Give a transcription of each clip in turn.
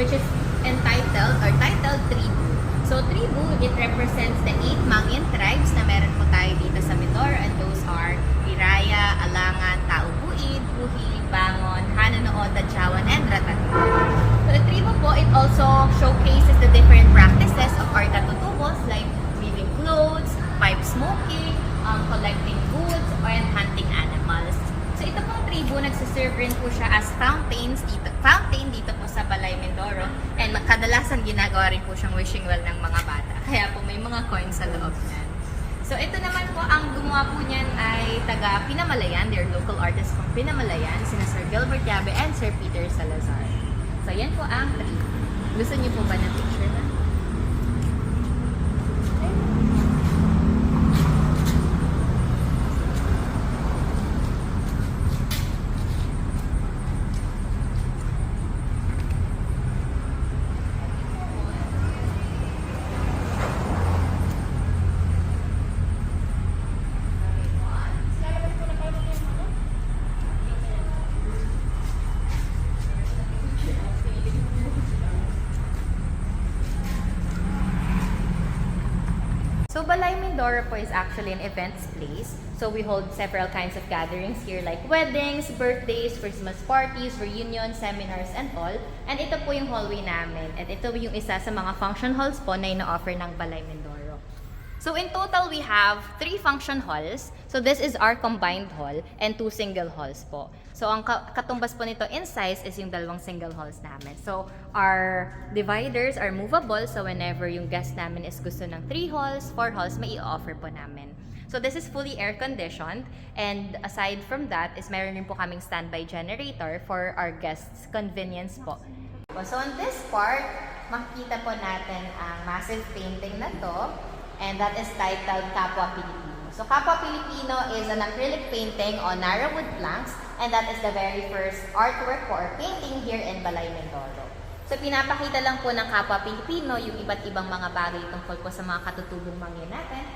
which is entitled or titled Tribu. So Tribu, it represents the 8 Mangyan tribes na meron po tayo dito sa Mindoro, and those are Iraya, Alangan, Taubuid, Buhi, Bangon, Hanunoo, Tadjawan, and Ratatan. So the Tribu po, it also showcases the different practices of our katutubos like weaving clothes, pipe smoking, collecting goods, and hunting animals. So ito pong tribu, nagsiserve rin po siya as fountain dito po sa Balay Mindoro, and kadalasan ginagawa rin po siyang wishing well ng mga bata. Kaya po may mga coins sa loob niyan. So ito naman po, ang gumawa po niyan ay taga Pinamalayan. They're local artists from Pinamalayan, sina Sir Gilbert Yabe and Sir Peter Salazar. So yan po ang tribu. Gusto niyo po ba ng picture na? So Balay Mindoro po is actually an events place. So we hold several kinds of gatherings here like weddings, birthdays, Christmas parties, reunions, seminars, and all. And ito po yung hallway namin. At ito yung isa sa mga function halls po na ina-offer ng Balay Mindoro. So in total, we have 3 function halls. So this is our combined hall and 2 single halls po. So ang katumbas po nito in size is yung 2 single halls namin. So our dividers are movable. So whenever yung guest namin is gusto ng 3 halls, 4 halls, may i-offer po namin. So this is fully air-conditioned. And aside from that is meron rin po kaming standby generator for our guests' convenience po. So on this part, makikita po natin ang massive painting na to. And that is titled Kapwa Pilipino. So Kapwa Pilipino is an acrylic painting on narrow wood planks, and that is the very first artwork or painting here in Balay Mindoro. So pinapakita lang po ng Kapwa Pilipino yung iba't ibang mga bagay tungkol po sa mga katutubong mangyan natin.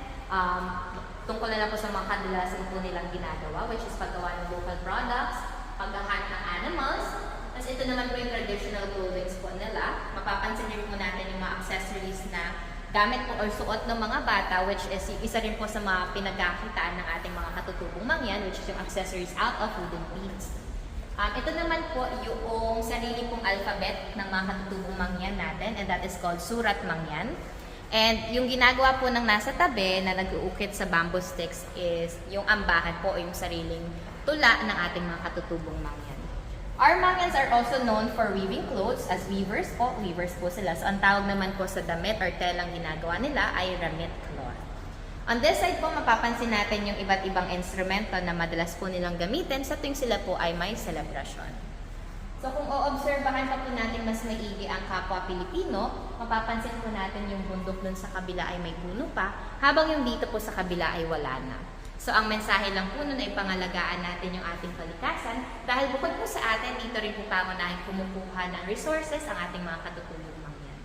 Tungkol na lang po sa mga kadalasan po nilang ginagawa, which is paggawa ng local products, paghahunt ng animals. Tapos ito naman po yung traditional clothing po nila. Mapapansin niyo po natin yung mga accessories na gamit po or suot ng mga bata, which is isa rin po sa mga pinagkakitaan ng ating mga katutubong mangyan, which is yung accessories out of wooden beads. Ito naman po yung sarili pong alphabet ng mga katutubong mangyan natin, and that is called Surat Mangyan. And yung ginagawa po ng nasa tabi na nag-uukit sa bamboo sticks is yung ambahan po o yung sariling tula ng ating mga katutubong mangyan. Our Mangyans are also known for weaving clothes as weavers po. Weavers po sila. So, ang tawag naman po sa damit or telang ginagawa nila ay ramit cloth. On this side po, mapapansin natin yung iba't ibang instrumento na madalas po nilang gamitin sa tuwing sila po ay may celebration. So, kung oobserbahan pa po natin mas maigi ang Kapwa Pilipino, mapapansin po natin yung bundok dun sa kabila ay may puno pa, habang yung dito po sa kabila ay wala na. So, ang mensahe lang po nun ay pangalagaan natin yung ating kalikasan dahil bukod po sa atin, dito rin po pangunahing kumukuha ng resources ang ating mga katutubong mangyan.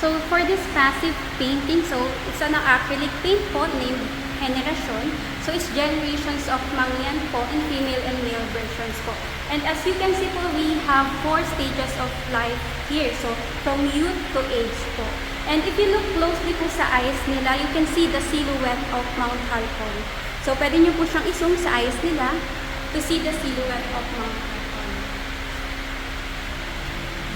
So, for this passive painting, so it's an acrylic paint po named Generation. So, it's generations of mangyan po in female and male versions po. And as you can see po, we have 4 stages of life here. So, from youth to age po. And if you look closely po sa eyes nila, you can see the silhouette of Mount Halcon. So, pwede nyo po siyang i-zoom sa eyes nila to see the silhouette of Mount Halcon.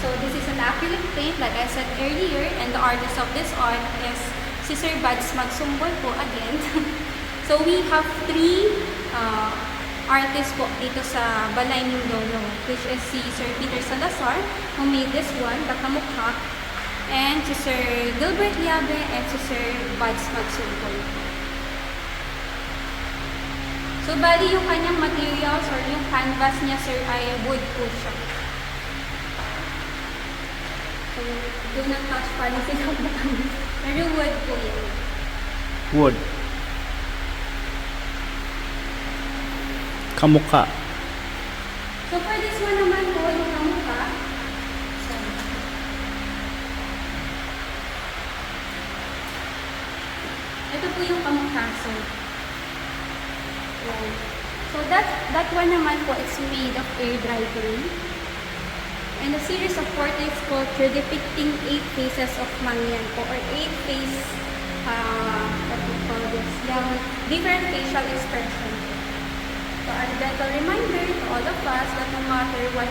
So, this is an acrylic paint, like I said earlier, and the artist of this art is si Sir Buds Magsumbol po again. So, we have 3 artists po dito sa Balay Mindoro, which is si Sir Peter Salazar, who made this one, the kamukha, and si Sir Gilbert Yabe, and si Sir Buds Magsumbol. So, bali yung kanyang materials or yung canvas niya, sir, ay wood po siya. So, do not touch policy of the canvas. Pero wood po yan. Wood. Kamukha. So, for this one naman po, yung kamukha. Ito po yung kamukha, sir. So that one naman po is made of air dry clay. and a series of portrait sculpture depicting 8 faces of Mangyan po, or 8 face, what do you call this, yung different facial expression. So, a gentle reminder to all of us that no matter what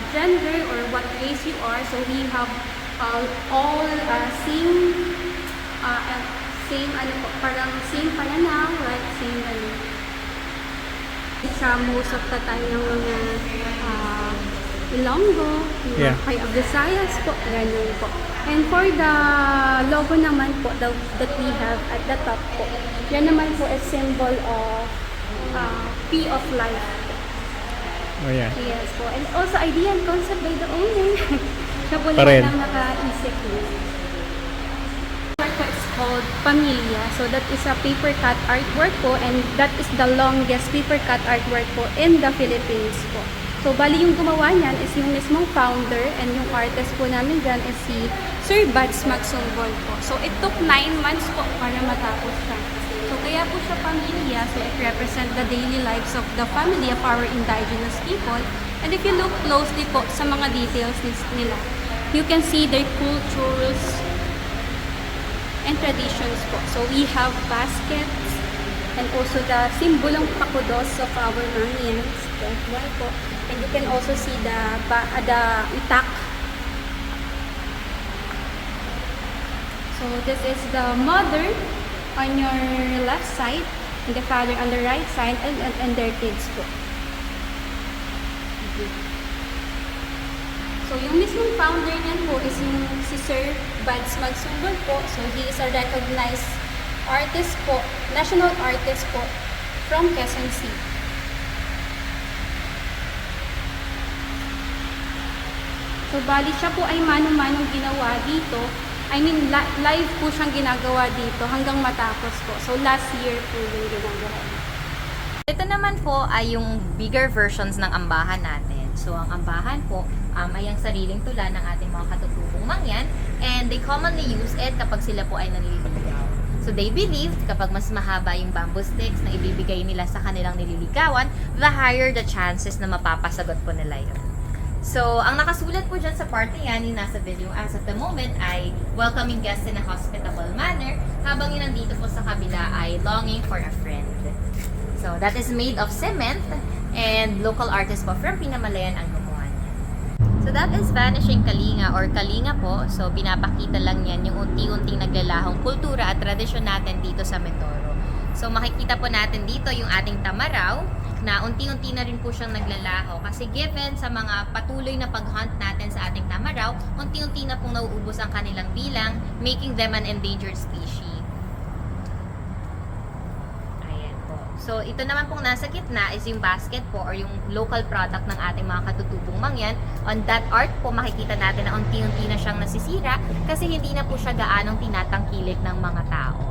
gender or what race you are, so we have all same ano po, parang same pananaw, right? Same sa most of the time ng mga Ilonggo, Yeah. kay Visayas po, ganun po. And for the logo naman po that we have at the top po, yan naman po is symbol of P of life po. Oh, yeah. Yes po. And also idea and concept by the owner. Siya po Pa rin. lang nakaisip niya. Work po is called Pamilya. So that is a paper cut artwork po, and that is the longest paper cut artwork po in the Philippines po. So bali yung gumawa niyan is yung mismong founder, and yung artist po namin dyan is si Sir Bads Magsumbol po. So it took 9 months po para matapos siya. So kaya po siya Pamilya, so it represent the daily lives of the family of our indigenous people. And if you look closely po sa mga details nila, you can see their cultures and traditions po. So we have baskets and also the simbolong pakudos of our Mangyan's po. And you can also see the itak. So this is the mother on your left side and the father on the right side, and their kids po. So yung mismong founder niyan po is yung si Sir Bads Magsumbol po. So he is a recognized artist po, national artist po from Quezon City. So bali siya po ay manong-manong ginawa dito. I mean, live po siyang ginagawa dito hanggang matapos po. So last year po yung ginagawa. Ito naman po ay yung bigger versions ng ambahan natin. So, ang ambahan po ay ang sariling tula ng ating mga katutubong Mangyan, and they commonly use it kapag sila po ay naliligaw. So, they believed kapag mas mahaba yung bamboo sticks na ibibigay nila sa kanilang nililigawan, the higher the chances na mapapasagot po nila yun. So, ang nakasulat po dyan sa part na yan, yung nasa video as of the moment, ay welcoming guests in a hospitable manner, habang yung nandito po sa kabila ay longing for a friend. So, that is made of cement, and local artist po from Pinamalayan ang gumawa niya. So, that is Vanishing Kalinga or Kalinga po. So, pinapakita lang yan yung unti-unting naglalahong kultura at tradisyon natin dito sa Mindoro. So, makikita po natin dito yung ating Tamaraw, na unti-unti na rin po siyang naglalaho kasi given sa mga patuloy na pag-hunt natin sa ating Tamaraw, unti-unti na pong nauubos ang kanilang bilang, making them an endangered species. Ayan po. So, ito naman pong nasa gitna is yung basket po or yung local product ng ating mga katutubong Mangyan. On that art po, makikita natin na unti-unti na siyang nasisira kasi hindi na po siya gaanong tinatangkilik ng mga tao.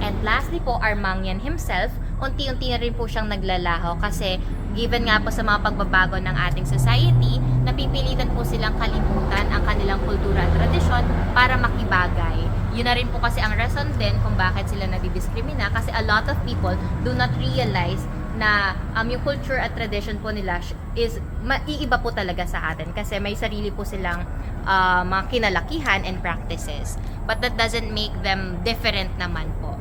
And lastly po, our Mangyan himself, unti-unti na rin po siyang naglalaho kasi given nga po sa mga pagbabago ng ating society, napipilitan po silang kalimutan ang kanilang kultura at tradisyon para makibagay. Yun na rin po kasi ang reason din kung bakit sila nadidiskrimina kasi a lot of people do not realize na yung culture at tradition po nila is maiiba po talaga sa atin kasi may sarili po silang mga kinalakihan and practices. But that doesn't make them different naman po.